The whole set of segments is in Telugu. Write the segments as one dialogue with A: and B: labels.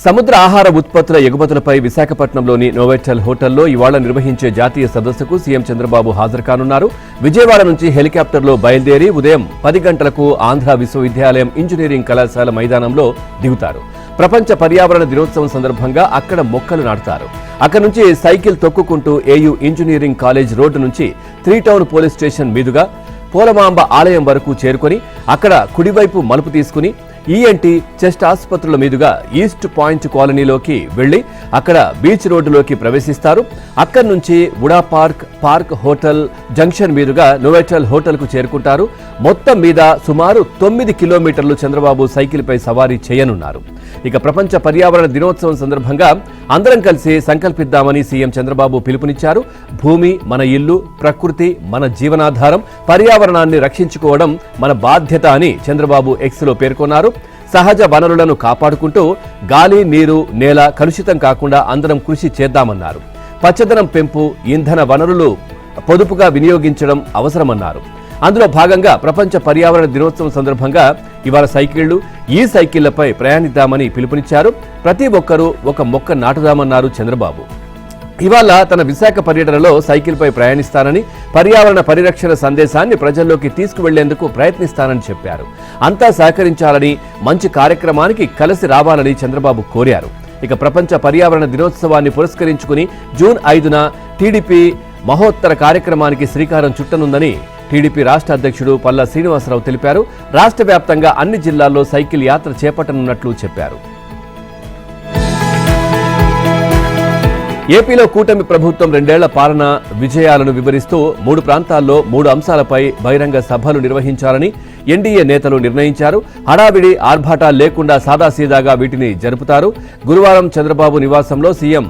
A: సముద్ర ఆహార ఉత్పత్తుల ఎగుమతులపై విశాఖపట్నంలోని నోవెటల్ హోటల్లో ఇవాళ నిర్వహించే జాతీయ సదస్సుకు సీఎం చంద్రబాబు హాజరు కానున్నారు. విజయవాడ నుంచి హెలికాప్టర్లో బయలుదేరి ఉదయం 10 గంటలకు ఆంధ్ర విశ్వవిద్యాలయం ఇంజనీరింగ్ కళాశాల మైదానంలో దిగుతారు. ప్రపంచ పర్యావరణ దినోత్సవం సందర్భంగా అక్కడ మొక్కలు నాటుతారు. అక్కడి నుంచి సైకిల్ తొక్కుకుంటూ ఏయూ ఇంజనీరింగ్ కాలేజ్ రోడ్డు నుంచి 3 టౌన్ పోలీస్ స్టేషన్ మీదుగా పోలమాంబ ఆలయం వరకు చేరుకొని అక్కడ కుడివైపు మలుపు తీసుకుని ఈఎన్టీ చెస్ట్ ఆసుపత్రుల మీదుగా ఈస్ట్ పాయింట్ కాలనీలోకి వెళ్లి అక్కడ బీచ్ రోడ్డులోకి ప్రవేశిస్తారు. అక్కడి నుంచి వుడా పార్క్ హోటల్ జంక్షన్ మీదుగా నోవెటల్ హోటల్కు చేరుకుంటారు. మొత్తం మీద సుమారు 9 కిలోమీటర్లు చంద్రబాబు సైకిల్పై సవారీ చేయనున్నారు. ఇక ప్రపంచ పర్యావరణ దినోత్సవం సందర్భంగా అందరం కలిసి సంకల్పిద్దామని సీఎం చంద్రబాబు పిలుపునిచ్చారు. భూమి మన ఇల్లు, ప్రకృతి మన జీవనాధారం, పర్యావరణాన్ని రక్షించుకోవడం మన బాధ్యత అని చంద్రబాబు ఎక్స్లో పేర్కొన్నారు. సహజ వనరులను కాపాడుకుంటూ గాలి, నీరు, నేల కలుషితం కాకుండా అందరం కృషి చేద్దామన్నారు. పచ్చదనం పెంపు, ఇంధన వనరులు పొదుపుగా వినియోగించడం అవసరమన్నారు. అందులో భాగంగా ప్రపంచ పర్యావరణ దినోత్సవం సందర్భంగా ఇవాళ ఈ సైకిళ్లపై ప్రయాణిద్దామని పిలుపునిచ్చారు. ప్రతి ఒక్కరూ ఒక మొక్క నాటుదామన్నారు చంద్రబాబు. ఇవాళ తన విశాఖ పర్యటనలో సైకిల్పై ప్రయాణిస్తానని, పర్యావరణ పరిరక్షణ సందేశాన్ని ప్రజల్లోకి తీసుకువెళ్లేందుకు ప్రయత్నిస్తానని చెప్పారు. అంతా సహకరించాలని, మంచి కార్యక్రమానికి కలిసి రావాలని చంద్రబాబు కోరారు. ఇక ప్రపంచ పర్యావరణ దినోత్సవాన్ని పురస్కరించుకుని జూన్ 5న టీడీపీ మహోత్తర కార్యక్రమానికి శ్రీకారం చుట్టనుందని టీడీపీ రాష్ట్ర అధ్యక్షుడు పల్లా శ్రీనివాసరావు తెలిపారు. రాష్ట్ర వ్యాప్తంగా అన్ని జిల్లాల్లో సైకిల్ యాత్ర చేపట్టనున్నట్లు చెప్పారు. ఏపీలో కూటమి ప్రభుత్వం 2 ఏళ్ల పాలన విజయాలను వివరిస్తూ 3 ప్రాంతాల్లో 3 అంశాలపై బహిరంగ సభలు నిర్వహించాలని ఎన్డీఏ నేతలు నిర్ణయించారు. హడావిడి ఆర్భాటాలు లేకుండా సాదాసీదాగా వీటిని జరుపుతారు. గురువారం చంద్రబాబు నివాసంలో సీఎం,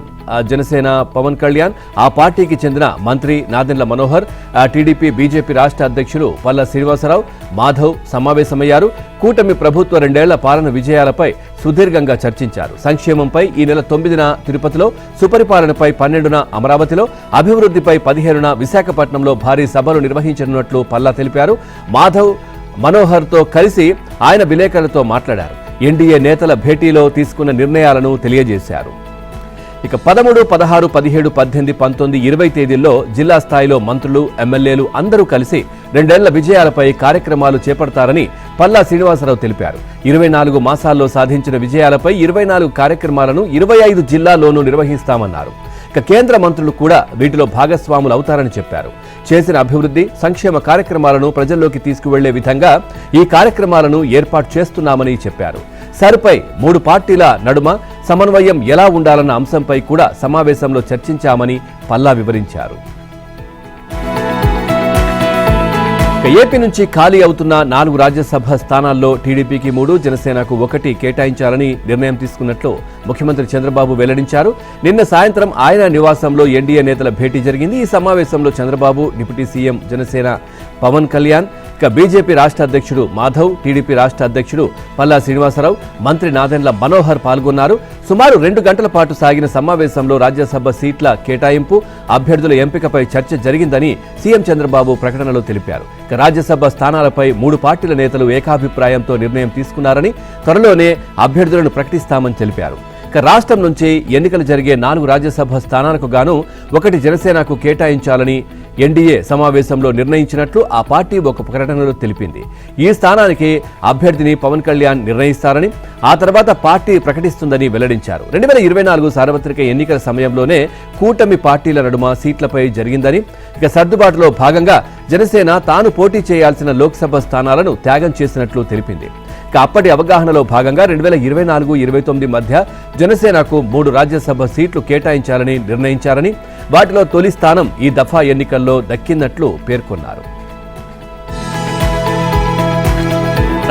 A: జనసేన పవన్ కళ్యాణ్, ఆ పార్టీకి చెందిన మంత్రి నాదెండ్ల మనోహర్, టీడీపీ బీజేపీ రాష్ట్ర అధ్యక్షులు పల్లా శ్రీనివాసరావు, మాధవ్ సమావేశమయ్యారు. కూటమి ప్రభుత్వ 2 ఏళ్ల పాలన విజయాలపై సుదీర్ఘంగా చర్చించారు. సంక్షేమంపై ఈ నెల 9న తిరుపతిలో, సుపరిపాలనపై 12న అమరావతిలో, అభివృద్ధిపై 15న విశాఖపట్నంలో భారీ సభలు నిర్వహించనున్నట్లు పల్లా తెలిపారు. మాధవ్ మనోహర్తో కలిసి ఆయన విలేకరులతో మాట్లాడారు. ఎన్డీఏ నేతల భేటీలో తీసుకున్న నిర్ణయాలను తెలియజేశారు. ఇక 13, 16, 17, 18, 19, 20 తేదీల్లో జిల్లా స్థాయిలో మంత్రులు, ఎమ్మెల్యేలు అందరూ కలిసి 2 ఏళ్ల విజయాలపై కార్యక్రమాలు చేపడతారని పల్లా శ్రీనివాసరావు తెలిపారు. 24 మాసాల్లో సాధించిన విజయాలపై 24 కార్యక్రమాలను 25 జిల్లాల్లోనూ నిర్వహిస్తామన్నారు. ఇక కేంద్ర మంత్రులు కూడా వీటిలో భాగస్వాములు అవుతారని చెప్పారు. చేసిన అభివృద్ధి, సంక్షేమ కార్యక్రమాలను ప్రజల్లోకి తీసుకువెళ్లే విధంగా ఈ కార్యక్రమాలను ఏర్పాటు చేస్తున్నామని చెప్పారు. సరిపై 3 పార్టీల నడుమ సమన్వయం ఎలా ఉండాలన్న అంశంపై కూడా సమావేశంలో చర్చించామని పల్లా వివరించారు. ఏపీ నుంచి ఖాళీ అవుతున్న 4 రాజ్యసభ స్థానాల్లో టీడీపీకి 3, జనసేనకు 1 కేటాయించాలని నిర్ణయం తీసుకున్నట్లు ముఖ్యమంత్రి చంద్రబాబు వెల్లడించారు. నిన్న సాయంత్రం ఆయన నివాసంలో ఎన్డీఏ నేతల భేటీ జరిగింది. ఈ సమావేశంలో చంద్రబాబు, డిప్యూటీ సీఎం జనసేన పవన్ కళ్యాణ్, ఇక బీజేపీ రాష్ట్ర అధ్యక్షుడు మాధవ్, టీడీపీ రాష్ట్ర అధ్యక్షుడు పల్లా శ్రీనివాసరావు, మంత్రి నాదెండ్ల మనోహర్ పాల్గొన్నారు. సుమారు 2 గంటల పాటు సాగిన సమావేశంలో రాజ్యసభ సీట్ల కేటాయింపు, అభ్యర్థుల ఎంపికపై చర్చ జరిగిందని సీఎం చంద్రబాబు ప్రకటనలో తెలిపారు. రాజ్యసభ స్థానాలపై 3 పార్టీల నేతలు ఏకాభిప్రాయంతో నిర్ణయం తీసుకున్నారని, త్వరలోనే అభ్యర్థులను ప్రకటిస్తామని తెలిపారు. రాష్ట్రం నుంచి ఎన్నికలు జరిగే 4 రాజ్యసభ స్థానాలకు గాను 1 జనసేనకు కేటాయించాలని ఎన్డీఏ సమావేశంలో నిర్ణయించినట్లు ఆ పార్టీ ఒక ప్రకటనలో తెలిపింది. ఈ స్థానానికి అభ్యర్థిని పవన్ కళ్యాణ్ నిర్ణయిస్తారని, ఆ తర్వాత పార్టీ ప్రకటిస్తుందని వెల్లడించారు. 2024 సార్వత్రిక ఎన్నికల సమయంలోనే కూటమి పార్టీల నడుమ సీట్లపై జరిగిందని, ఇక సర్దుబాటులో భాగంగా జనసేన తాను పోటీ చేయాల్సిన లోక్సభ స్థానాలను త్యాగం చేసినట్లు తెలిపింది. అప్పటి అవగాహనలో భాగంగా 2024-29 మధ్య జనసేనకు 3 రాజ్యసభ సీట్లు కేటాయించాలని నిర్ణయించారని, వాటిలో తొలి స్థానం ఈ దఫా ఎన్నికల్లో దక్కిందట్లు పేర్కొన్నారు.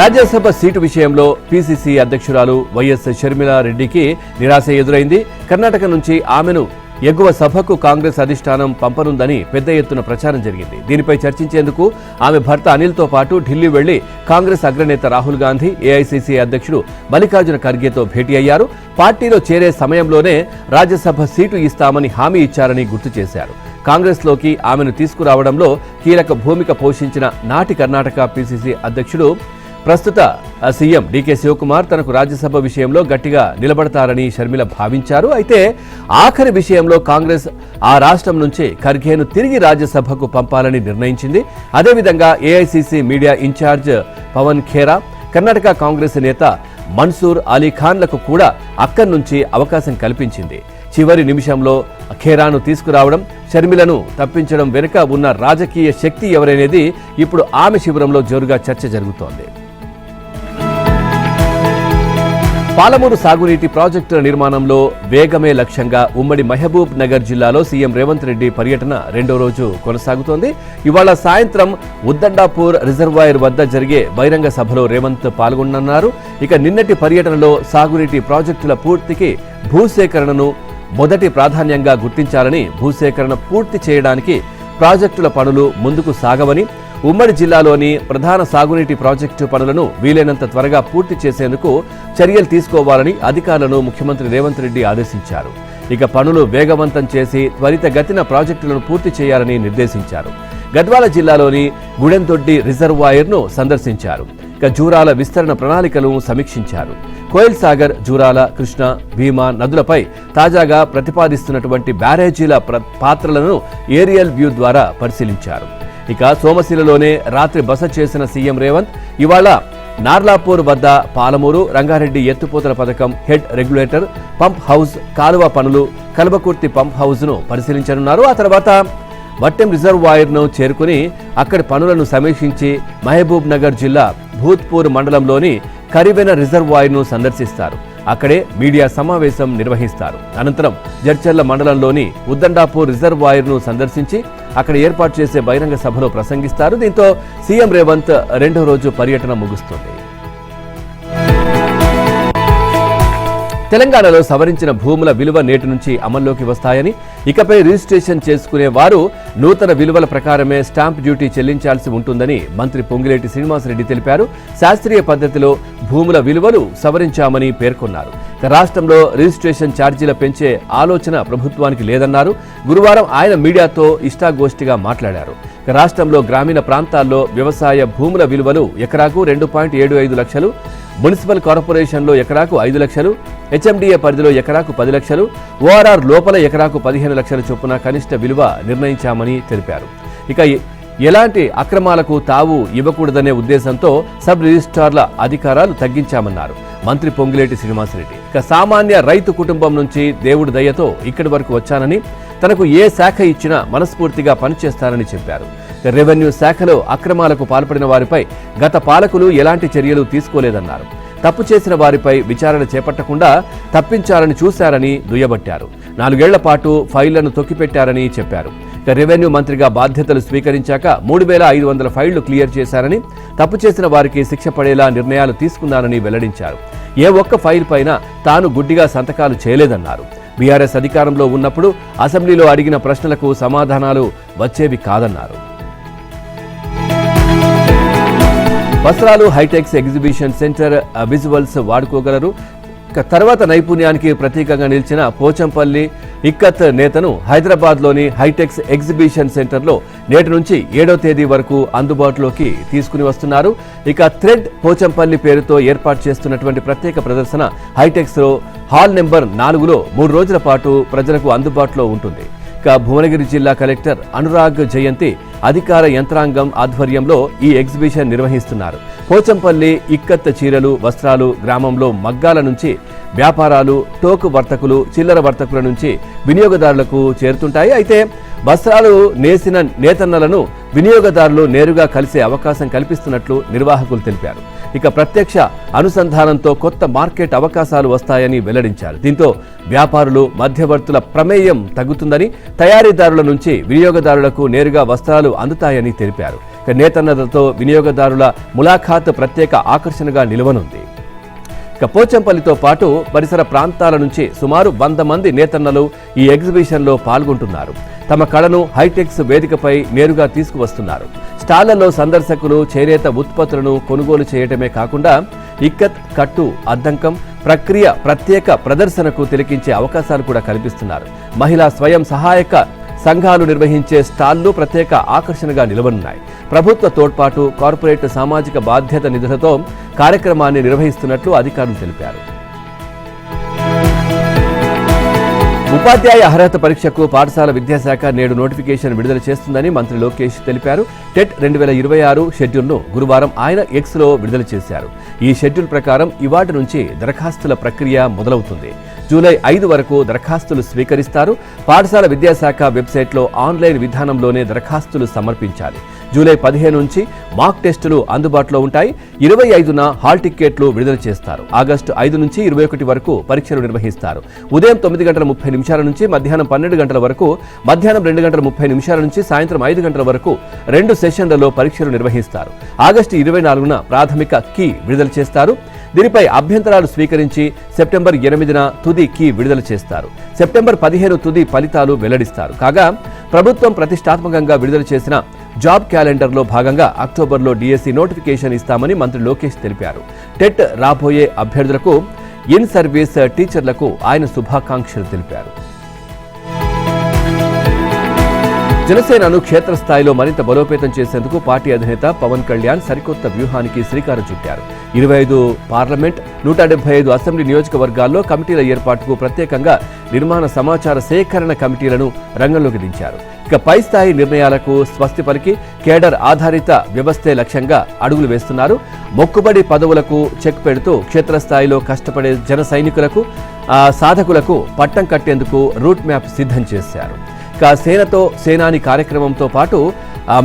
A: రాజ్యసభ సీటు విషయంలో పీసీసీ అధ్యక్షురాలు వైఎస్ షర్మిలారెడ్డికి నిరాశ ఎదురైంది. కర్ణాటక నుంచి ఆమెను ఎగువ సభకు కాంగ్రెస్ అధిష్టానం పంపనుందని పెద్ద ఎత్తున ప్రచారం జరిగింది. దీనిపై చర్చించేందుకు ఆమె భర్త అనిల్తో పాటు ఢిల్లీ వెళ్లి కాంగ్రెస్ అగ్రనేత రాహుల్ గాంధీ, ఏఐసీసీ అధ్యక్షుడు మల్లికార్జున ఖర్గేతో భేటీ అయ్యారు. పార్టీలో చేరే సమయంలోనే రాజ్యసభ సీటు ఇస్తామని హామీ ఇచ్చారని గుర్తు చేశారు. కాంగ్రెస్లోకి ఆమెను తీసుకురావడంలో కీలక భూమిక పోషించిన నాటి కర్ణాటక పీసీసీ అధ్యక్షుడు ప్రస్తుత సీఎం డీకే శివకుమార్ తనకు రాజ్యసభ విషయంలో గట్టిగా నిలబడతారని షర్మిల భావించారు. అయితే ఆఖరి విషయంలో కాంగ్రెస్ ఆ రాష్ట్రం నుంచి ఖర్గేను తిరిగి రాజ్యసభకు పంపాలని నిర్ణయించింది. అదేవిధంగా AICC media in-charge Pavan Khera, Karnataka Congress నేత మన్సూర్ అలీఖాన్లకు కూడా అక్కడి నుంచి అవకాశం కల్పించింది. చివరి నిమిషంలో ఖేరాను తీసుకురావడం, షర్మిలను తప్పించడం వెనుక ఉన్న రాజకీయ శక్తి ఎవరనేది ఇప్పుడు ఆమె శిబిరంలో జోరుగా చర్చ జరుగుతోంది. పాలమూరు సాగునీటి ప్రాజెక్టుల నిర్మాణంలో వేగమే లక్ష్యంగా ఉమ్మడి మహబూబ్ నగర్ జిల్లాలో సీఎం రేవంత్ రెడ్డి పర్యటన రెండో రోజు కొనసాగుతోంది. ఇవాళ సాయంత్రం ఉద్దండాపూర్ రిజర్వాయర్ వద్ద జరిగే బహిరంగ సభలో రేవంత్ పాల్గొననున్నారు. ఇక నిన్నటి పర్యటనలో సాగునీటి ప్రాజెక్టుల పూర్తికి భూసేకరణను మొదటి ప్రాధాన్యంగా గుర్తించాలని, భూసేకరణ పూర్తి చేయడానికి ప్రాజెక్టుల పనులు ముందుకు సాగవని, ఉమ్మడి జిల్లాలోని ప్రధాన సాగునీటి ప్రాజెక్టు పనులను వీలైనంత త్వరగా పూర్తి చేసేందుకు చర్యలు తీసుకోవాలని అధికారులను ముఖ్యమంత్రి రేవంత్ రెడ్డి ఆదేశించారు. ఇక పనులు వేగవంతం చేసి త్వరితగతిన ప్రాజెక్టులను పూర్తి చేయాలని నిర్దేశించారు. గద్వాల జిల్లాలోని గుడెందొడ్డి రిజర్వాయర్ను సందర్శించారు. ఇక జూరాల విస్తరణ ప్రణాళికలను సమీక్షించారు. కోయిల్ సాగర్, జూరాల, కృష్ణ, భీమా నదులపై తాజాగా ప్రతిపాదిస్తున్నటువంటి బ్యారేజీల పాత్రలను ఏరియల్ వ్యూ ద్వారా పరిశీలించారు. ఇక సోమశిలలోనే రాత్రి బస చేసిన సీఎం రేవంత్ ఇవాళ నార్లాపూర్ వద్ద పాలమూరు, రంగారెడ్డి ఎత్తిపోతల పథకం హెడ్ రెగ్యులేటర్, పంప్ హౌస్, కాలువ పనులు, కల్వకుర్తి పంప్ హౌస్ను పరిశీలించనున్నారు. ఆ తర్వాత వట్టెం రిజర్వాయర్ను చేరుకుని అక్కడి పనులను సమీక్షించి మహబూబ్ నగర్ జిల్లా భూత్పూర్ మండలంలోని కరివెన రిజర్వాయర్ను సందర్శిస్తారు. అక్కడే మీడియా సమావేశం నిర్వహిస్తారు. అనంతరం జడ్చర్ల మండలంలోని ఉద్దండాపూర్ రిజర్వాయర్ను సందర్శించి అక్కడ ఏర్పాటు చేసే బహిరంగ సభలో ప్రసంగిస్తారు. దీంతో సీఎం రేవంత్ రెండో రోజు పర్యటన ముగుస్తుంది. తెలంగాణలో సవరించిన భూముల విలువ నేటి నుంచి అమల్లోకి వస్తాయని, ఇకపై రిజిస్ట్రేషన్ చేసుకునే వారు నూతన విలువల ప్రకారమే స్టాంప్ డ్యూటీ చెల్లించాల్సి ఉంటుందని మంత్రి పొంగిలేటి శ్రీనివాసరెడ్డి తెలిపారు. శాస్త్రీయ పద్ధతిలో భూముల విలువలు సవరించామని పేర్కొన్నారు. రాష్ట్రంలో రిజిస్ట్రేషన్ ఛార్జీల పెంచే ఆలోచన ప్రభుత్వానికి లేదన్నారు. గురువారం ఆయన మీడియాతో ఇష్టాగోష్ఠిగా మాట్లాడారు. రాష్ట్రంలో గ్రామీణ ప్రాంతాల్లో వ్యవసాయ భూముల విలువలు ఎకరాకు 2.75 లక్షలు, మున్సిపల్ కార్పొరేషన్లో ఎకరాకు 5 లక్షలు, హెచ్ఎండిఏ పరిధిలో ఎకరాకు 10 లక్షలు, ఓఆర్ఆర్ లోపల ఎకరాకు 15 లక్షల చొప్పున కనిష్ట విలువ నిర్ణయించామని తెలిపారు. ఇక ఎలాంటి అక్రమాలకు తావు ఇవ్వకూడదనే ఉద్దేశంతో సబ్ రిజిస్ట్రార్ల అధికారాలు తగ్గించామన్నారు మంత్రి పొంగిలేటి శ్రీనివాసరెడ్డి. ఇక సామాన్య రైతు కుటుంబం నుంచి దేవుడి దయతో ఇక్కడి వరకు వచ్చానని, తనకు ఏ శాఖ ఇచ్చినా మనస్ఫూర్తిగా పనిచేస్తానని చెప్పారు. రెవెన్యూ శాఖలో అక్రమాలకు పాల్పడిన వారిపై గత పాలకులు ఎలాంటి చర్యలు తీసుకోలేదన్నారు. తప్పు చేసిన వారిపై విచారణ చేపట్టకుండా తప్పించాలని చూశారని దుయ్యబట్టారు. 4 ఏళ్ల పాటు ఫైళ్లను తొక్కిపెట్టారని చెప్పారు. రెవెన్యూ మంత్రిగా బాధ్యతలు స్వీకరించాక 3500 ఫైళ్లు క్లియర్ చేశారని, తప్పు చేసిన వారికి శిక్ష పడేలా నిర్ణయాలు తీసుకున్నారని వెల్లడించారు. ఏ ఒక్క ఫైల్ పైన తాను గుడ్డిగా సంతకాలు చేయలేదన్నారు. బీఆర్ఎస్ అధికారంలో ఉన్నప్పుడు అసెంబ్లీలో అడిగిన ప్రశ్నలకు సమాధానాలు వచ్చేవి కాదన్నారు. వస్త్రాలు, హైటెక్స్ ఎగ్జిబిషన్ సెంటర్ విజువల్స్ వాడుకోగలరు. తర్వాత నైపుణ్యానికి ప్రతీకంగా నిలిచిన పోచంపల్లి ఇక్కత్ నేతను హైదరాబాద్లోని హైటెక్స్ ఎగ్జిబిషన్ సెంటర్లో నేటి నుంచి 7వ తేదీ వరకు అందుబాటులోకి తీసుకుని వస్తున్నారు. ఇక థ్రెడ్ పోచంపల్లి పేరుతో ఏర్పాటు చేస్తున్నటువంటి ప్రత్యేక ప్రదర్శన హైటెక్స్లో హాల్ నెంబర్ 4లో 3 రోజుల పాటు ప్రజలకు అందుబాటులో ఉంటుంది. ఇక భువనగిరి జిల్లా కలెక్టర్ అనురాగ్ జయంతి అధికార యంత్రాంగం ఆధ్వర్యంలో ఈ ఎగ్జిబిషన్ నిర్వహిస్తున్నారు. పోచంపల్లి ఇక్కత్ చీరలు, వస్త్రాలు గ్రామంలో మగ్గాల నుంచి వ్యాపారాలు, టోకు వర్తకులు, చిల్లర వర్తకుల నుంచి వినియోగదారులకు చేరుతుంటాయి. అయితే వస్త్రాలు నేసిన నేతన్నలను వినియోగదారులు నేరుగా కలిసే అవకాశం కల్పిస్తున్నట్లు నిర్వాహకులు తెలిపారు. ఇక ప్రత్యక్ష అనుసంధానంతో కొత్త మార్కెట్ అవకాశాలు వస్తాయని వెల్లడించారు. దీంతో వ్యాపారులు, మధ్యవర్తుల ప్రమేయం తగ్గుతుందని, తయారీదారుల నుంచి వినియోగదారులకు నేరుగా వస్త్రాలు అందుతాయని తెలిపారు. నేతన్నలతో వినియోగదారుల ములాఖాత్ ప్రత్యేక ఆకర్షణగా నిలవనుంది. ఇక పోచంపల్లితో పాటు పరిసర ప్రాంతాల నుంచి సుమారు 100 మంది నేతన్నలు ఈ ఎగ్జిబిషన్లో పాల్గొంటున్నారు. తమ కళను హైటెక్స్ వేదికపై నేరుగా తీసుకువస్తున్నారు. స్టాళ్లలో సందర్శకులు చేనేత ఉత్పత్తులను కొనుగోలు చేయటమే కాకుండా ఇక్కత్, కట్టు, అద్దంకం ప్రక్రియ ప్రత్యేక ప్రదర్శనకు తిలకించే అవకాశాలు కూడా కల్పిస్తున్నారు. మహిళా స్వయం సహాయక సంఘాలు నిర్వహించే స్టాళ్లు ప్రత్యేక ఆకర్షణగా నిలవనున్నాయి. ప్రభుత్వ తోడ్పాటు, కార్పొరేట్ సామాజిక బాధ్యత నిధులతో కార్యక్రమాన్ని నిర్వహిస్తున్నట్లు అధికారులు తెలిపారు. ఉపాధ్యాయ అర్హత పరీక్షకు పాఠశాల విద్యాశాఖ నేడు నోటిఫికేషన్ విడుదల చేస్తుందని మంత్రి లోకేష్ తెలిపారు. టెట్ 2026 షెడ్యూల్ను గురువారం ఆయన ఎక్స్లో విడుదల చేశారు. ఈ షెడ్యూల్ ప్రకారం ఇవాటి నుంచి దరఖాస్తుల ప్రక్రియ మొదలవుతుంది. జూలై 5 వరకు దరఖాస్తులు స్వీకరిస్తారు. పాఠశాల విద్యాశాఖ వెబ్సైట్లో ఆన్లైన్ విధానంలోనే దరఖాస్తులు సమర్పించాలి. జూలై 15 నుంచి మాక్ టెస్టులు అందుబాటులో ఉంటాయి. 25న హాల్ టిక్కెట్లు విడుదల చేస్తారు. ఆగస్టు 5 నుంచి 21 వరకు పరీక్షలు నిర్వహిస్తారు. ఉదయం 9:30 నుంచి మధ్యాహ్నం 12 గంటల వరకు, మధ్యాహ్నం 2:30 నుంచి సాయంత్రం 5 గంటల వరకు 2 సెషన్లలో పరీక్షలు నిర్వహిస్తారు. ఆగస్టు 24న ప్రాథమిక కీ విడుదల చేస్తారు. దీనిపై అభ్యంతరాలు స్వీకరించి సెప్టెంబర్ 8న తుది కీ విడుదల చేస్తారు. సెప్టెంబర్ 15 తుది ఫలితాలు వెల్లడిస్తారు. కాగా ప్రభుత్వం ప్రతిష్టాత్మకంగా విడుదల చేసిన జాబ్ క్యాలెండర్లో భాగంగా అక్టోబర్లో డిఎస్సి నోటిఫికేషన్ ఇస్తామని మంత్రి లోకేష్ తెలిపారు. టెట్ రాబోయే అభ్యర్థులకు, ఇన్ సర్వీస్ టీచర్లకు ఆయన శుభాకాంక్షలు తెలిపారు. జనసేనను క్షేత్రస్థాయిలో మరింత బలోపేతం చేసేందుకు పార్టీ అధినేత పవన్ కళ్యాణ్ సరికొత్త వ్యూహానికి శ్రీకారం చుట్టారు. 25 పార్లమెంట్, 175 అసెంబ్లీ నియోజకవర్గాల్లో కమిటీల ఏర్పాటుకు ప్రత్యేకంగా నిర్మాణ సమాచార సేకరణ కమిటీలను రంగంలోకి దించారు. ఇక పై స్థాయి నిర్ణయాలకు స్వస్తి పలికి కేడర్ ఆధారిత వ్యవస్థే లక్ష్యంగా అడుగులు వేస్తున్నారు. మొక్కుబడి పదవులకు చెక్ పెడుతూ క్షేత్రస్థాయిలో కష్టపడే జన సైనికులకు, సాధకులకు పట్టం కట్టేందుకు రూట్ మ్యాప్ సిద్ధం చేశారు. ఇక సేనతో సేనాని కార్యక్రమంతో పాటు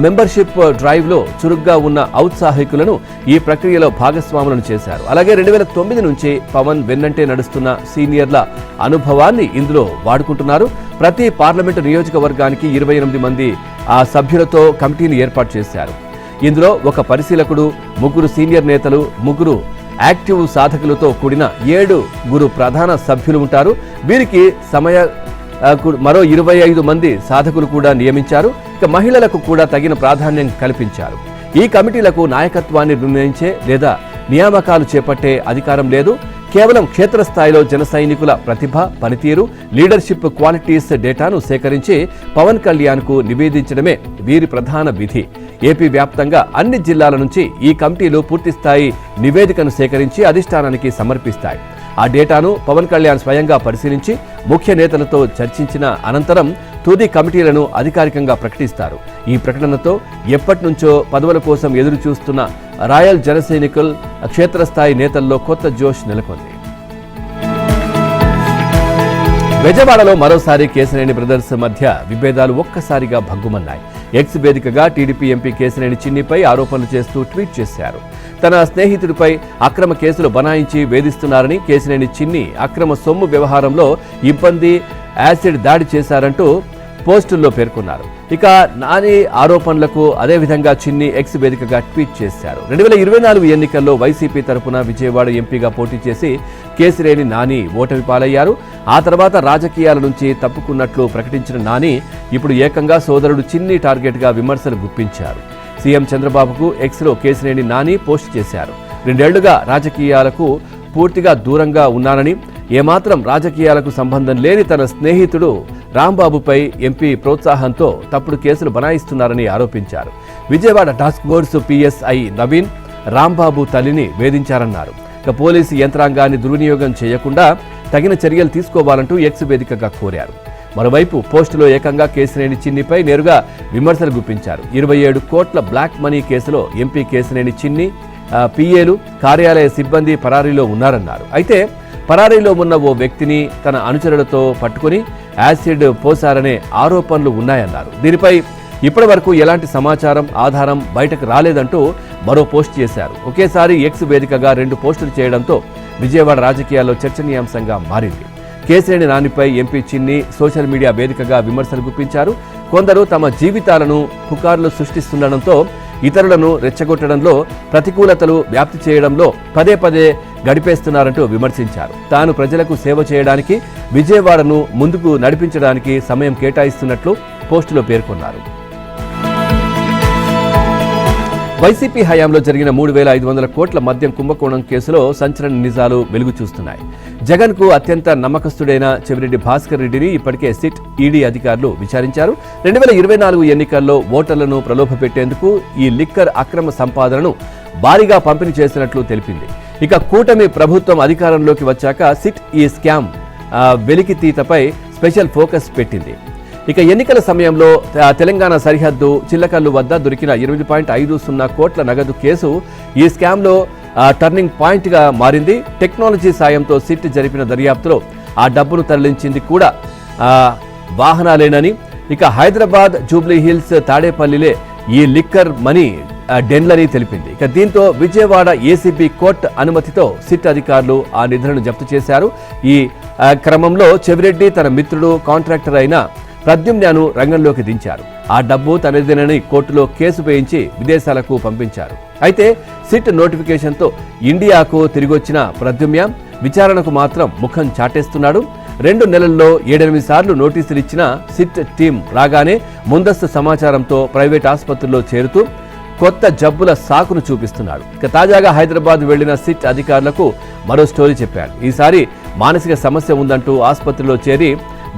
A: మెంబర్షిప్ డ్రైవ్లో చురుగ్గా ఉన్న ఔత్సాహికులను ఈ ప్రక్రియలో భాగస్వాములను చేశారు. అలాగే 2009 నుంచి పవన్ వెన్నంటే నడుస్తున్న సీనియర్ల అనుభవాన్ని ఇందులో వాడుకుంటున్నారు. ప్రతి పార్లమెంటు నియోజకవర్గానికి 28 మంది సభ్యులతో కమిటీని ఏర్పాటు చేశారు. ఇందులో ఒక పరిశీలకుడు, 3 సీనియర్ నేతలు, 3 యాక్టివ్ సాధకులతో కూడిన 7 ప్రధాన సభ్యులు ఉంటారు. వీరికి మరో 25 మంది సాధకులు కూడా నియమించారు. ఇక మహిళలకు కూడా తగిన ప్రాధాన్యం కల్పించారు. ఈ కమిటీలకు నాయకత్వాన్ని నిర్ణయించే లేదా నియామకాలు చేపట్టే అధికారం లేదు. కేవలం క్షేత్రస్థాయిలో జన సైనికుల ప్రతిభ, పనితీరు, లీడర్షిప్ క్వాలిటీస్ డేటాను సేకరించి పవన్ కళ్యాణ్కు నివేదించడమే వీరి ప్రధాన విధి. ఏపీ వ్యాప్తంగా అన్ని జిల్లాల నుంచి ఈ కమిటీలు పూర్తిస్థాయి నివేదికను సేకరించి అధిష్టానానికి సమర్పిస్తాయి. ఆ డేటాను పవన్ కళ్యాణ్ స్వయంగా పరిశీలించి ముఖ్య నేతలతో చర్చించిన అనంతరం తుది కమిటీలను అధికారికంగా ప్రకటిస్తారు. ఈ ప్రకటనతో ఎప్పటి నుంచో పదవుల కోసం ఎదురు చూస్తున్న రాయల్ జనసైనికుల్ క్షేత్రస్థాయి నేతల్లో కొత్త జోష్ నెలకొంది. బెజవాడలో మరోసారి కేశినేని బ్రదర్స్ మధ్య విభేదాలు ఒక్కసారిగా భగ్గుమన్నాయి. ఎక్స్ వేదికగా టీడీపీ ఎంపీ కేశినేని చిన్నిపై ఆరోపణలు చేస్తూ ట్వీట్ చేశారు. తన స్నేహితుడిపై అక్రమ కేసులు బనాయించి వేధిస్తున్నారని, కేశినేని చిన్ని అక్రమ సొమ్ము వ్యవహారంలో ఇబ్బంది, యాసిడ్ దాడి చేశారంటూ పోస్టుల్లో పేర్కొన్నారు. ఇక నాని ఆరోపణలకు అదేవిధంగా చిన్ని ఎక్స్ వేదికగా ట్వీట్ చేశారు. 2024 ఎన్నికల్లో వైసీపీ తరపున విజయవాడ ఎంపీగా పోటీ చేసి కేశినేని నాని ఓటమి పాలయ్యారు. ఆ తర్వాత రాజకీయాల నుంచి తప్పుకున్నట్లు ప్రకటించిన నాని ఇప్పుడు ఏకంగా సోదరుడు చిన్ని టార్గెట్గా విమర్శలు గుప్పించారు. సీఎం చంద్రబాబుకు ఎక్స్లో కేశినేని నాని పోస్ట్ చేశారు. 2 ఏళ్లుగా రాజకీయాలకు పూర్తిగా దూరంగా ఉన్నానని, ఏమాత్రం రాజకీయాలకు సంబంధం లేని తన స్నేహితుడు రాంబాబుపై ఎంపీ ప్రోత్సాహంతో తప్పుడు కేసులు బనాయిస్తున్నారని ఆరోపించారు. విజయవాడ టాస్క్ ఫోర్స్ పీఎస్ఐ నవీన్ రాంబాబు తల్లిని వేధించారన్నారు. ఇక పోలీసు యంత్రాంగాన్ని దుర్వినియోగం చేయకుండా తగిన చర్యలు తీసుకోవాలంటూ ఎక్స్ వేదికగా కోరారు. మరోవైపు పోస్టులో ఏకంగా కేశినేని చిన్నిపై నేరుగా విమర్శలు గుప్పించారు. 27 కోట్ల బ్లాక్ మనీ కేసులో ఎంపీ కేశినేని చిన్ని, పిఏలు, కార్యాలయ సిబ్బంది పరారీలో ఉన్నారన్నారు. అయితే పరారీలో ఉన్న ఓ వ్యక్తిని తన అనుచరులతో పట్టుకుని యాసిడ్ పోసారనే ఆరోపణలు ఉన్నాయన్నారు. దీనిపై ఇప్పటి వరకు ఎలాంటి సమాచారం, ఆధారం బయటకు రాలేదంటూ మరో పోస్ట్ చేశారు. ఒకేసారి ఎక్స్ వేదికగా 2 పోస్టులు చేయడంతో విజయవాడ రాజకీయాల్లో చర్చనీయాంశంగా మారింది. కేశినేని నానిపై ఎంపీ చిన్ని సోషల్ మీడియా వేదికగా విమర్శలు గుప్పించారు. కొందరు తమ జీవితాలను పుకార్లు సృష్టిస్తుండడంతో, ఇతరులను రెచ్చగొట్టడంలో, ప్రతికూలతలు వ్యాప్తి చేయడంలో పదే గడిపేస్తున్నారంటూ విమర్శించారు. తాను ప్రజలకు సేవ చేయడానికి, విజయవాడను ముందుకు నడిపించడానికి సమయం కేటాయిస్తున్నట్లు పోస్టులో పేర్కొన్నారు. వైసీపీ హయాంలో జరిగిన 3,500 కోట్ల మద్యం కుంభకోణం కేసులో సంచలన నిజాలు వెలుగు చూస్తున్నాయి. జగన్ కు అత్యంత నమ్మకస్తుడైన చెవిరెడ్డి భాస్కర్ రెడ్డిని ఇప్పటికే సిట్ ఈడీ అధికారులు విచారించారు. 2024 ఎన్నికల్లో ఓటర్లను ప్రలోభపెట్టేందుకు ఈ లిక్కర్ అక్రమ సంపాదనను భారీగా పంపిణీ చేసినట్లు తెలిపింది. ఇక కూటమి ప్రభుత్వం అధికారంలోకి వచ్చాక సిట్ ఈ స్కామ్ వెలికితీతపై స్పెషల్ ఫోకస్ పెట్టింది. ఇక ఎన్నికల సమయంలో తెలంగాణ సరిహద్దు చిల్లకల్లు వద్ద దొరికిన 8.50 కోట్ల నగదు కేసు ఈ స్కామ్లో టర్నింగ్ పాయింట్గా మారింది. టెక్నాలజీ సాయంతో సిట్ జరిపిన దర్యాప్తులో ఆ డబ్బును తరలించింది కూడా వాహనాలేనని, ఇక హైదరాబాద్, జూబ్లీ హిల్స్, తాడేపల్లిలే ఈ లిక్కర్ మనీ డెన్లని తెలిపింది. ఇక దీంతో విజయవాడ ఏసీబీ కోర్టు అనుమతితో సిట్ అధికారులు ఆ నిధులను జప్తు చేశారు. ఈ క్రమంలో చెవిరెడ్డి తన మిత్రుడు కాంట్రాక్టర్ అయిన ప్రద్యుమ్నను రంగంలోకి దించారు. ఆ డబ్బు తనదేనని కోర్టులో కేసు వేయించి విదేశాలకు పంపించారు. అయితే సిట్ నోటిఫికేషన్తో ఇండియాకు తిరిగొచ్చిన ప్రద్యుమ్న విచారణకు మాత్రం ముఖం చాటేస్తున్నాడు. 2 నెలల్లో 7-8 సార్లు నోటీసులు ఇచ్చిన సిట్ టీం రాగానే ముందస్తు సమాచారంతో ప్రైవేట్ ఆసుపత్రుల్లో చేరుతూ కొత్త జబ్బుల సాకును చూపిస్తున్నాడు. ఇక తాజాగా హైదరాబాద్ వెళ్లిన సిట్ అధికారులకు మరో స్టోరీ చెప్పాడు. ఈసారి మానసిక సమస్య ఉందంటూ ఆసుపత్రిలో చేరి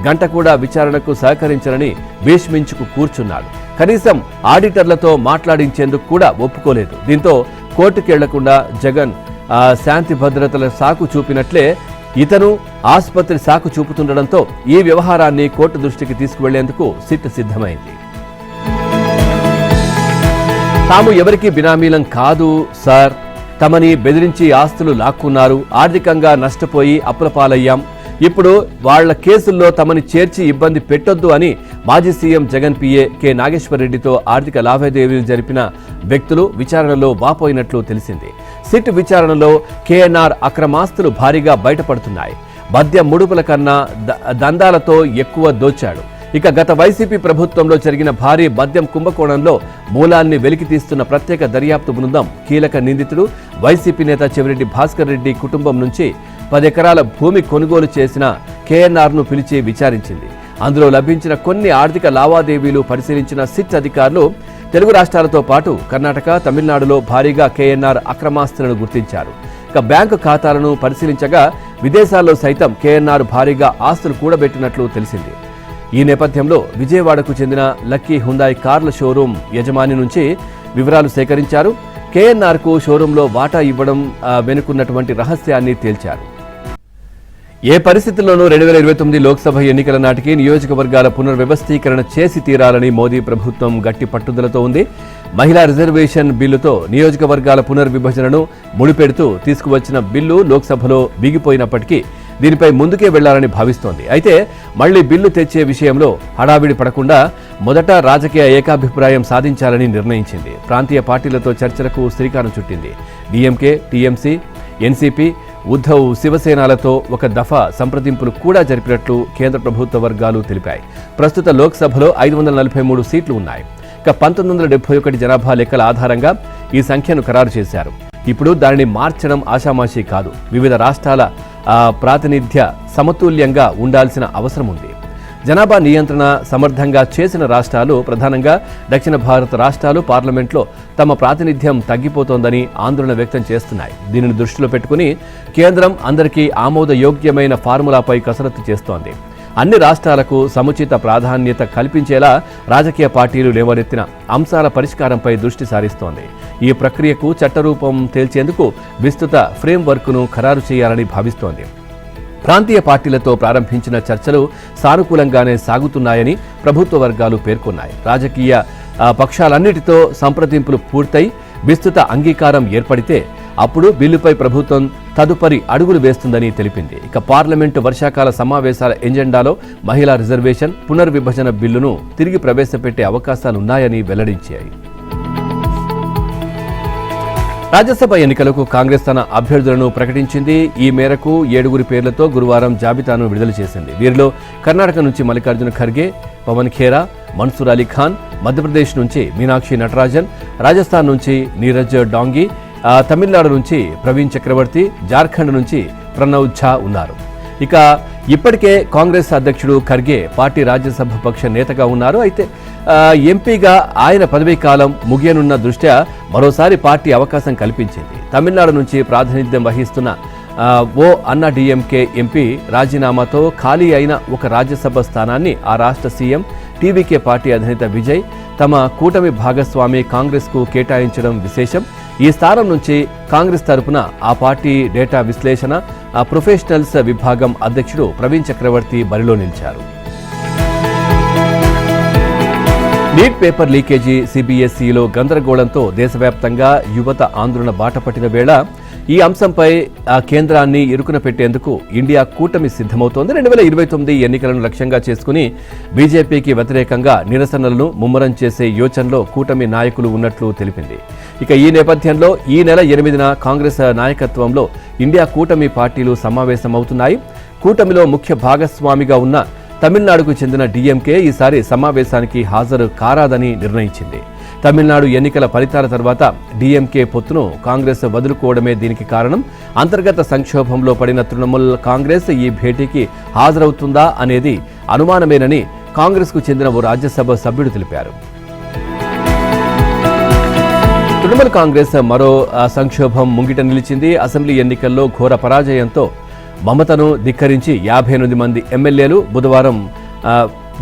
A: గంట కూడా విచారణకు సహకరించాలని భీష్మించుకు కూర్చున్నాడు. కనీసం ఆడిటర్లతో మాట్లాడించేందుకు కూడా ఒప్పుకోలేదు. దీంతో కోర్టుకు వెళ్లకుండా జగన్ శాంతి భద్రతల సాకు చూపినట్లే ఇతను ఆసుపత్రి సాకు చూపుతుండటంతో ఈ వ్యవహారాన్ని కోర్టు దృష్టికి తీసుకువెళ్లేందుకు సిట్ సిద్ధమైంది. తాము ఎవరికి బినామీలం కాదు సార్, తమని బెదిరించి ఆస్తులు లాక్కున్నారు, ఆర్థికంగా నష్టపోయి అప్పుల పాలయ్యాం, ఇప్పుడు వాళ్ల కేసుల్లో తమని చేర్చి ఇబ్బంది పెట్టొద్దు అని మాజీ సీఎం జగన్ పిఏ కె నాగేశ్వరరెడ్డితో ఆర్థిక లావాదేవీలు జరిపిన వ్యక్తులు విచారణలో వాపోయినట్లు తెలిసింది. సిట్ విచారణలో కేఎన్ఆర్ అక్రమాస్తులు భారీగా బయటపడుతున్నాయి. మద్య ముడుపుల కన్నా దందాలతో ఎక్కువ దోచాడు. ఇక గత వైసీపీ ప్రభుత్వంలో జరిగిన భారీ మద్యం కుంభకోణంలో మూలాన్ని వెలికితీస్తున్న ప్రత్యేక దర్యాప్తు బృందం కీలక నిందితుడు వైసీపీ నేత చెవిరెడ్డి భాస్కర్ రెడ్డి కుటుంబం నుంచి 10 ఎకరాల భూమి కొనుగోలు చేసిన కేఎన్ఆర్ను పిలిచి విచారించింది. అందులో లభించిన కొన్ని ఆర్థిక లావాదేవీలు పరిశీలించిన సిట్ అధికారులు తెలుగు రాష్ట్రాలతో పాటు కర్ణాటక, తమిళనాడులో భారీగా కేఎన్ఆర్ అక్రమాస్తులను గుర్తించారు. ఇక బ్యాంకు ఖాతాలను పరిశీలించగా విదేశాల్లో సైతం కేఎన్ఆర్ భారీగా ఆస్తులు కూడబెట్టినట్లు తెలిసింది. ఈ నేపథ్యంలో విజయవాడకు చెందిన లక్కీ హుందాయ్ కార్ల షోరూం యజమాని నుంచి వివరాలు సేకరించారు. కేఎన్ఆర్కు షోరూంలో వాటా ఇవ్వడం వెనుకున్నటువంటి రహస్యాన్ని తేల్చారు. ఏ పరిస్థితుల్లోనూ 2029 లోక్సభ ఎన్నికల నాటికి నియోజకవర్గాల పునర్వ్యవస్థీకరణ చేసి తీరాలని మోదీ ప్రభుత్వం గట్టి పట్టుదలతో ఉంది. మహిళా రిజర్వేషన్ బిల్లుతో నియోజకవర్గాల పునర్విభజనను ముడిపెడుతూ తీసుకువచ్చిన బిల్లు లోక్సభలో బిగిపోయినప్పటికీ దీనిపై ముందుకే వెళ్లాలని భావిస్తోంది. అయితే మళ్లీ బిల్లు తెచ్చే విషయంలో హడావిడి పడకుండా మొదట రాజకీయ ఏకాభిప్రాయం సాధించాలని నిర్ణయించింది. ప్రాంతీయ పార్టీలతో చర్చలకు శ్రీకారం చుట్టింది. డీఎంకే, టీఎంసీ, ఎన్సీపీ, ఉద్ధవ్, శివసేనలతో ఒక దఫా సంప్రదింపులు కూడా జరిపినట్లు కేంద్ర ప్రభుత్వ వర్గాలు తెలిపాయి. ప్రస్తుత లోక్సభలో 543 సీట్లు ఉన్నాయి. ఇక 1971 జనాభా లెక్కల ఆధారంగా ఈ సంఖ్యను ఖరారు చేశారు. ఇప్పుడు దానిని మార్చడం ఆషామాషీ కాదు. వివిధ రాష్ట్రాల ప్రాతినిధ్య సమతుల్యంగా ఉండాల్సిన అవసరం ఉంది. జనాభా నియంత్రణ సమర్థంగా చేసిన రాష్ట్రాలు, ప్రధానంగా దక్షిణ భారత రాష్ట్రాలు పార్లమెంట్లో తమ ప్రాతినిధ్యం తగ్గిపోతోందని ఆందోళన వ్యక్తం చేస్తున్నాయి. దీనిని దృష్టిలో పెట్టుకుని కేంద్రం అందరికీ ఆమోదయోగ్యమైన ఫార్ములాపై కసరత్తు చేస్తోంది. అన్ని రాష్ట్రాలకు సముచిత ప్రాధాన్యత కల్పించేలా రాజకీయ పార్టీలు లేవనెత్తిన అంశాల పరిష్కారంపై దృష్టి సారిస్తోంది. ఈ ప్రక్రియకు చట్టరూపం తేల్చేందుకు విస్తృత ఫ్రేమ్వర్క్ను ఖరారు చేయాలని భావిస్తోంది. ప్రాంతీయ పార్టీలతో ప్రారంభించిన చర్చలు సానుకూలంగానే సాగుతున్నాయని ప్రభుత్వ వర్గాలు పేర్కొన్నాయి. రాజకీయ పక్షాలన్నిటితో సంప్రదింపులు పూర్తయి విస్తృత అంగీకారం ఏర్పడితే అప్పుడు బిల్లుపై ప్రభుత్వం తదుపరి అడుగులు వేస్తుందని తెలిపింది. ఇక పార్లమెంటు వర్షాకాల సమావేశాల ఎజెండాలో మహిళా రిజర్వేషన్, పునర్విభజన బిల్లును తిరిగి ప్రవేశపెట్టే అవకాశాలున్నాయని వెల్లడించాయి. రాజ్యసభ ఎన్నికలకు కాంగ్రెస్ తన అభ్యర్థులను ప్రకటించింది. ఈ మేరకు 7 పేర్లతో గురువారం జాబితాను విడుదల చేసింది. వీరిలో కర్ణాటక నుంచి మల్లికార్జున ఖర్గే, పవన్ ఖేరా, మన్సూర్ అలీ ఖాన్, మధ్యప్రదేశ్ నుంచి మీనాక్షి నటరాజన్, రాజస్థాన్ నుంచి నీరజ్ డాంగి, తమిళనాడు నుంచి ప్రవీణ్ చక్రవర్తి, జార్ఖండ్ నుంచి ప్రణవ్ ఝా ఉన్నారు. ఇక ఇప్పటికే కాంగ్రెస్ అధ్యక్షుడు ఖర్గే పార్టీ రాజ్యసభ పక్ష నేతగా ఉన్నారు. అయితే ఎంపీగా ఆయన పదవీ కాలం ముగియనున్న దృష్ట్యా మరోసారి పార్టీ అవకాశం కల్పించింది. తమిళనాడు నుంచి ప్రాతినిధ్యం వహిస్తున్న ఓ అన్నా డీఎంకే ఎంపీ రాజీనామాతో ఖాళీ అయిన ఒక రాజ్యసభ స్థానాన్ని ఆ రాష్ట్ర సీఎం టీవీకే పార్టీ అధినేత విజయ్ తమ కూటమి భాగస్వామి కాంగ్రెస్కు కేటాయించడం విశేషం. ఈ స్థానం నుంచి కాంగ్రెస్ తరపున ఆ పార్టీ డేటా విశ్లేషణ ప్రొఫెషనల్స్ విభాగం అధ్యక్షుడు ప్రవీణ్ చక్రవర్తి బరిలో నిలిచారు. నీట్ పేపర్ లీకేజీ సిబిఎస్ఈలో గందరగోళంతో దేశవ్యాప్తంగా యువత ఆందోళన బాటపట్టిన వేళ ఈ అంశంపై కేంద్రాన్ని ఇరుకున పెట్టేందుకు ఇండియా కూటమి సిద్ధమవుతోంది. 2029 ఎన్నికలను లక్ష్యంగా చేసుకుని బీజేపీకి వ్యతిరేకంగా నిరసనలను ముమ్మరం చేసే యోచనలో కూటమి నాయకులు ఉన్నట్లు తెలిపింది. ఇక ఈ నేపథ్యంలో ఈ నెల 8న కాంగ్రెస్ నాయకత్వంలో ఇండియా కూటమి పార్టీలు సమావేశమవుతున్నాయి. కూటమిలో ముఖ్య భాగస్వామిగా ఉన్న తమిళనాడుకు చెందిన డీఎంకే ఈసారి సమావేశానికి హాజరు కారాదని నిర్ణయించింది. తమిళనాడు ఎన్నికల ఫలితాల తర్వాత డీఎంకే పొత్తును కాంగ్రెస్ వదులుకోవడమే దీనికి కారణం. అంతర్గత సంక్షోభంలో పడిన తృణమూల్ కాంగ్రెస్ ఈ భేటీకి హాజరవుతుందా అనేది అనుమానమేనని కాంగ్రెస్కు చెందిన ఓ రాజ్యసభ సభ్యుడు తెలిపారు. తృణమూల్ కాంగ్రెస్ మరో సంక్షోభం ముంగిట నిలిచింది. అసెంబ్లీ ఎన్నికల్లో ఘోర పరాజయంతో మమతను ధిక్కరించి 58 మంది ఎమ్మెల్యేలు బుధవారం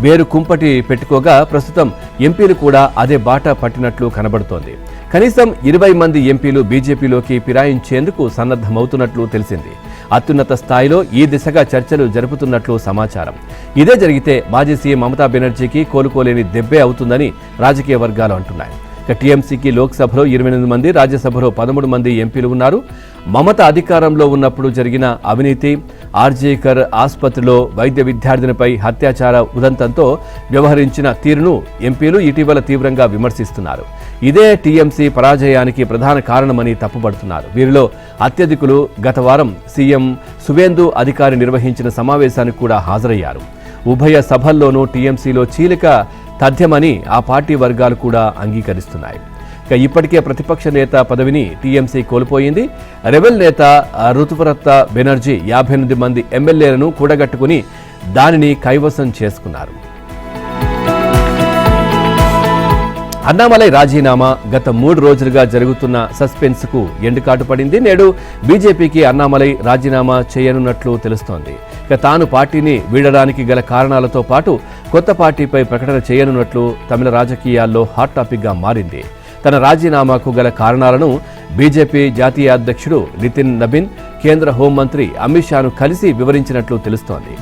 A: వేరు కుంపటి పెట్టుకోగా ప్రస్తుతం ఎంపీలు కూడా అదే బాట పట్టినట్లు కనబడుతోంది. కనీసం 20 మంది ఎంపీలు బీజేపీలోకి ఫిరాయించేందుకు సన్నద్ధమవుతున్నట్లు తెలిసింది. అత్యున్నత స్థాయిలో ఈ దిశగా చర్చలు జరుపుతున్నట్లు సమాచారం. ఇదే జరిగితే మాజీ సీఎం మమతా బెనర్జీకి కోలుకోలేని దెబ్బే అవుతుందని రాజకీయ వర్గాలు అంటున్నాయి. టీఎంసీకి లోక్సభలో 28 మంది, రాజ్యసభలో 13 మంది ఎంపీలు ఉన్నారు. మమత అధికారంలో ఉన్నప్పుడు జరిగిన అవినీతి, ఆర్జీకర్ ఆసుపత్రిలో వైద్య విద్యార్థినిపై అత్యాచార ఉదంతంతో వ్యవహరించిన తీరును ఎంపీలు ఇటీవల తీవ్రంగా విమర్శిస్తున్నారు. ఇదే టీఎంసీ పరాజయానికి ప్రధాన కారణమని తప్పుపడుతున్నారు. వీరిలో అత్యధికులు గత వారం సీఎం సువేందు అధికారి నిర్వహించిన సమావేశానికి కూడా హాజరయ్యారు. ఉభయ సభల్లోనూ టీఎంసీలో చీలిక తథ్యమని ఆ పార్టీ వర్గాలు కూడా అంగీకరిస్తున్నాయి. ఇప్పటికే ప్రతిపక్ష నేత పదవిని టీఎంసీ కోల్పోయింది. రెబెల్ నేత ఋతువ్రత బెనర్జీ 58 మంది ఎమ్మెల్యేలను కూడగట్టుకుని దానిని కైవసం చేసుకున్నారు. అన్నామలై రాజీనామా గత 3 రోజులుగా జరుగుతున్న సస్పెన్స్ కు ఎండుకాటు పడింది. నేడు బీజేపీకి అన్నామలై రాజీనామా చేయనున్నట్లు తెలుస్తోంది. తాను పార్టీని వీడడానికి గల కారణాలతో పాటు కొత్త పార్టీపై ప్రకటన చేయనున్నట్లు తమిళ రాజకీయాల్లో హాట్ టాపిక్ గా మారింది. తన రాజీనామాకు గల కారణాలను బీజేపీ జాతీయ అధ్యక్షుడు నితిన్ నబీన్, కేంద్ర హోంమంత్రి అమిత్ షాను కలిసి వివరించినట్లు తెలుస్తోంది.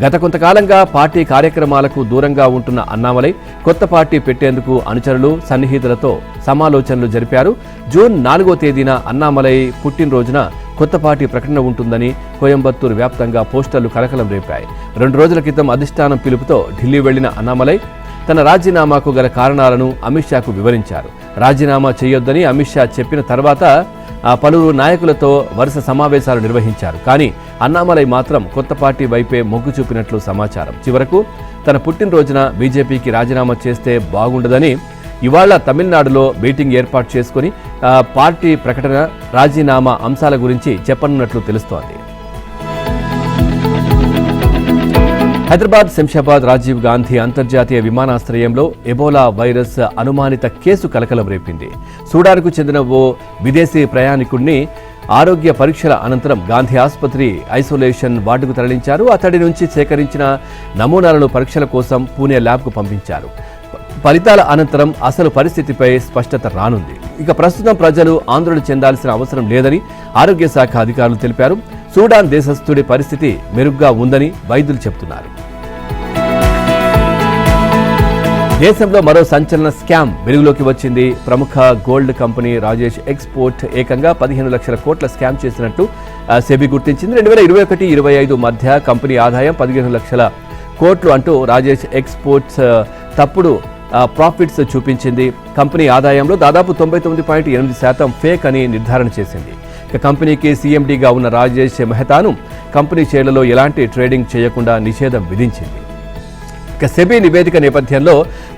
A: గత కొంతకాలంగా పార్టీ కార్యక్రమాలకు దూరంగా ఉంటున్న అన్నామలై కొత్త పార్టీ పెట్టేందుకు అనుచరులు, సన్నిహితులతో సమాలోచనలు జరిపారు. జూన్ 4వ తేదీన అన్నామలై పుట్టినరోజున కొత్త పార్టీ ప్రకటన ఉంటుందని కోయంబత్తూరు వ్యాప్తంగా పోస్టర్లు కలకలం రేపాయి. 2 రోజుల క్రితం అధిష్టానం పిలుపుతో ఢిల్లీ వెళ్లిన అన్నామలై తన రాజీనామాకు గల కారణాలను అమిత్ షాకు వివరించారు. రాజీనామా చేయొద్దని అమిత్ షా చెప్పిన తర్వాత పలువురు నాయకులతో వరుస సమావేశాలు నిర్వహించారు. కానీ అన్నామలై మాత్రం కొత్త పార్టీ వైపే మొగ్గు చూపినట్లు సమాచారం. చివరకు తన పుట్టినరోజున బీజేపీకి రాజీనామా చేస్తే బాగుండదని ఇవాళ తమిళనాడులో మీటింగ్ ఏర్పాటు చేసుకుని పార్టీ ప్రకటన, రాజీనామా అంశాల గురించి చెప్పనున్నట్లు తెలుస్తోంది. హైదరాబాద్ శంషాబాద్ రాజీవ్ గాంధీ అంతర్జాతీయ విమానాశ్రయంలో ఎబోలా వైరస్ అనుమానిత కేసు కలకలం రేపింది. సూడాన్కు చెందిన ఓ విదేశీ ప్రయాణికుడిని ఆరోగ్య పరీక్షల అనంతరం గాంధీ ఆసుపత్రి ఐసోలేషన్ వార్డుకు తరలించారు. అతడి నుంచి సేకరించిన నమూనాలను పరీక్షల కోసం పూణే ల్యాబ్కు పంపించారు. ఫలితాల అనంతరం అసలు పరిస్థితిపై స్పష్టత రానుంది. ఇక ప్రస్తుతం ప్రజలు ఆందోళన చెందాల్సిన అవసరం లేదని ఆరోగ్య శాఖ అధికారులు తెలిపారు. సూడాన్ దేశస్థుడి పరిస్థితి మెరుగ్గా ఉందని వైద్యులు చెబుతున్నారు. దేశంలో మరో సంచలన స్కామ్ వెలుగులోకి వచ్చింది. ప్రముఖ గోల్డ్ కంపెనీ రాజేష్ ఎక్స్పోర్ట్ ఏకంగా 15 లక్షల కోట్ల స్కామ్ చేసినట్టు సెబీ గుర్తించింది. 2021-25 మధ్య కంపెనీ ఆదాయం 15 లక్షల కోట్లు అంటూ రాజేష్ ఎక్స్పోర్ట్స్ తప్పుడు ప్రాఫిట్స్ చూపించింది. కంపెనీ ఆదాయంలో దాదాపు 99.8% ఫేక్ అని నిర్ధారణ చేసింది. కంపెనీకి సీఎండీగా ఉన్న రాజేష్ మెహతాను కంపెనీ షేర్లలో ఎలాంటి ట్రేడింగ్ చేయకుండా నిషేధం విధించింది. సెబీ నివేదిక నేపథ్యంలో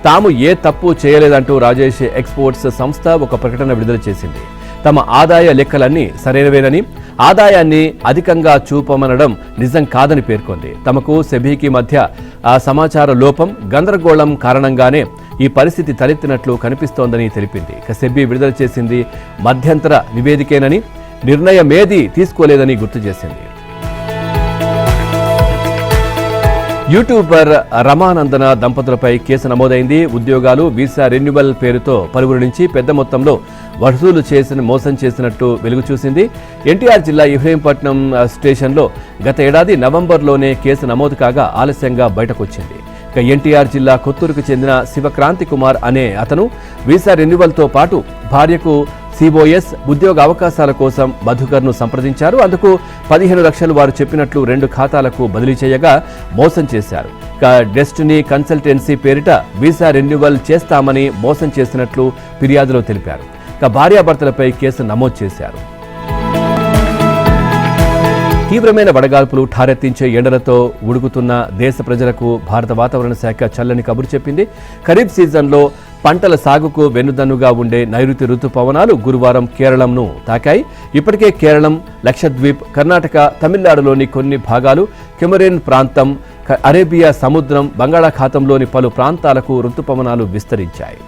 A: తాము ఏ తప్పు చేయలేదంటూ రాజేష్ ఎక్స్పోర్ట్స్ సంస్థ ఒక ప్రకటన విడుదల చేసింది. తమ ఆదాయ లెక్కలన్నీ సరైనవేనని, ఆదాయాన్ని అధికంగా చూపమనడం నిజం కాదని పేర్కొంది. తమకు సెబీకి మధ్య సమాచార లోపం, గందరగోళం కారణంగానే ఈ పరిస్థితి తలెత్తినట్లు కనిపిస్తోందని తెలిపింది. సెబీ విడుదల చేసింది మధ్యంతర నివేదికేనని, నిర్ణయమేదీ తీసుకోలేదని గుర్తు చేసింది. యూట్యూబర్ రమానందన దంపతులపై కేసు నమోదైంది. ఉద్యోగాలు, వీసా రెన్యువల్ పేరుతో పలువురు నుంచి పెద్ద మొత్తంలో వసూలు మోసం చేసినట్టు వెలుగు చూసింది. ఎన్టీఆర్ జిల్లా ఇబ్రహీంపట్నం స్టేషన్లో గత ఏడాది నవంబర్లోనే కేసు నమోదు కాగా ఆలస్యంగా బయటకొచ్చింది. ఇక ఎన్టీఆర్ జిల్లా కొత్తూరుకు చెందిన శివక్రాంతి కుమార్ అనే అతను వీసా రెన్యువల్తో పాటు భార్యకు సిఓఎస్ ఉద్యోగ అవకాశాల కోసం మధుకర్ను సంప్రదించారు. అందుకు 15 లక్షలు వారు చెప్పినట్లు 2 ఖాతాలకు బదిలీ చేయగా మోసం చేశారు. ఇక డెస్టినీ కన్సల్టెన్సీ పేరిట వీసా రెన్యువల్ చేస్తామని మోసం చేసినట్లు ఫిర్యాదులో తెలిపారు. ఇక భార్యాభర్తలపై కేసు నమోదు చేశారు. తీవ్రమైన వడగాల్పులు, ఠారెత్తించే ఎండలతో ఉడుకుతున్న దేశ ప్రజలకు భారత వాతావరణ శాఖ చల్లని కబురు చెప్పింది. ఖరీఫ్ సీజన్లో పంటల సాగుకు వెన్నుదన్నుగా ఉండే నైరుతి రుతుపవనాలు గురువారం కేరళంను తాకాయి. ఇప్పటికే కేరళం, లక్షద్వీప్, కర్ణాటక, తమిళనాడులోని కొన్ని భాగాలు, కెమెరూన్ ప్రాంతం, అరేబియా సముద్రం, బంగాళాఖాతంలోని పలు ప్రాంతాలకు రుతుపవనాలు విస్తరించాయి.